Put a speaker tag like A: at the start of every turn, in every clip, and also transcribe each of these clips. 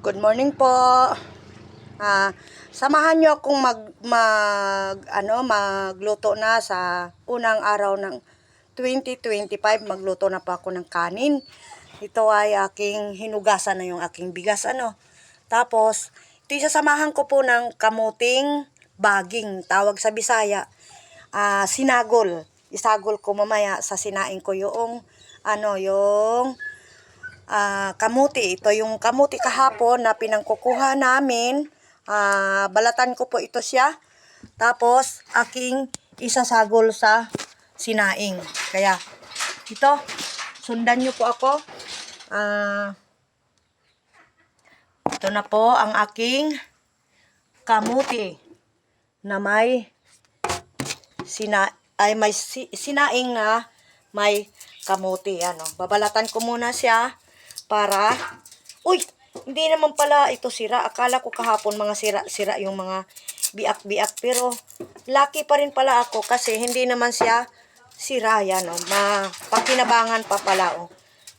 A: Good morning po. Samahan niyo akong magluto na sa unang araw ng 2025. Magluto na po ako ng kanin. Ito ay aking hinugasan na yung aking bigas Tapos ito isasamahan ko po ng kamuting baging, tawag sa Bisaya, sinagol. Isagol ko mamaya sa sinaing ko yung kamuti. Ito yung kamuti kahapon na pinangkukuha namin. Balatan ko po ito siya. Tapos aking isasagol sa sinaing. Kaya ito, sundan nyo po ako. Ito na po ang aking kamuti na may sinaing na may kamuti. Babalatan ko muna siya para, hindi naman pala ito sira. Akala ko kahapon mga sira yung mga biak-biak. Pero lucky pa rin pala ako kasi hindi naman siya sira. Pakinabangan pa pala.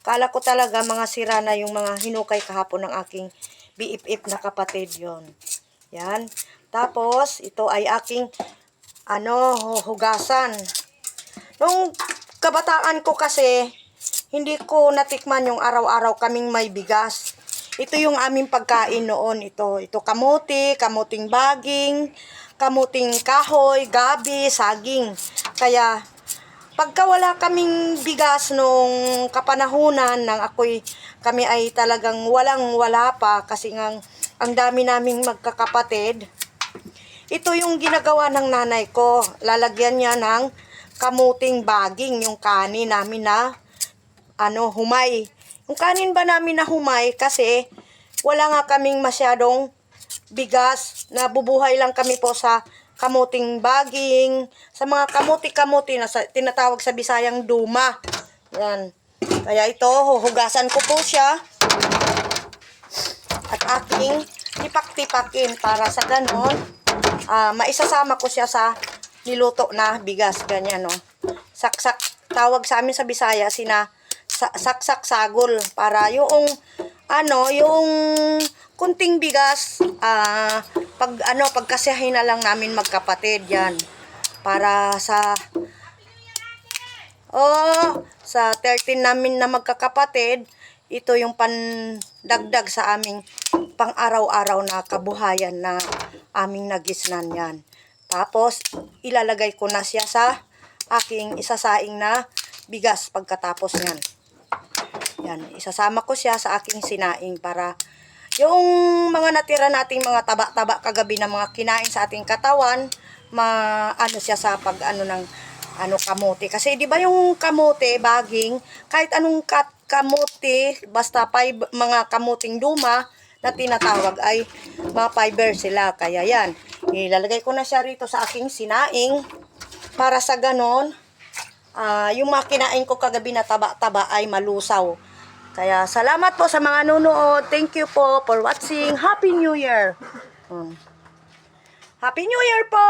A: Akala ko talaga mga sira na yung mga hinukay kahapon ng aking BFF na kapatid yon. Yan. Tapos ito ay aking hugasan. Nung kabataan ko kasi, hindi ko natikman yung araw-araw kaming may bigas. Ito yung aming pagkain noon. Ito kamuting baging, kamuting kahoy, gabi, saging. Kaya, pagka wala kaming bigas nung kapanahunan ng kami ay talagang walang-wala pa kasi ang dami naming magkakapatid. Ito yung ginagawa ng nanay ko. Lalagyan niya ng kamuting baging, yung kanin namin na humay. Yung kanin ba namin na humay kasi wala nga kaming masyadong bigas. Nabubuhay lang kami po sa kamuting baging, sa mga kamuti-kamuti na tinatawag sa Bisayang duma. Yan. Kaya ito, huhugasan ko po siya at aking tipak-tipakin para sa ganon maisasama ko siya sa niluto na bigas. Ganyan, saksak, tawag sa amin sa Bisaya, saksak sagol, para yung kunting bigas, pagkasiyahin na lang namin magkapatid. Yan, para sa 13 namin na magkakapatid, ito yung pandagdag sa aming pang-araw-araw na kabuhayan na aming nagisnan. Yan. Tapos, ilalagay ko na siya sa aking isasaing na bigas pagkatapos yan. Yan, isasama ko siya sa aking sinaing para yung mga natira nating mga taba-taba kagabi na mga kinain sa ating katawan, siya sa ng kamote. Kasi di ba yung kamote, baging, kahit anong kamote, basta mga kamuting duma na tinatawag ay mga fiber sila. Kaya yan, ilalagay ko na siya rito sa aking sinaing para sa ganon yung mga kinain ko kagabi na taba-taba ay malusaw. Kaya salamat po sa mga nunood. Thank you po for watching. Happy New Year! Happy New Year po!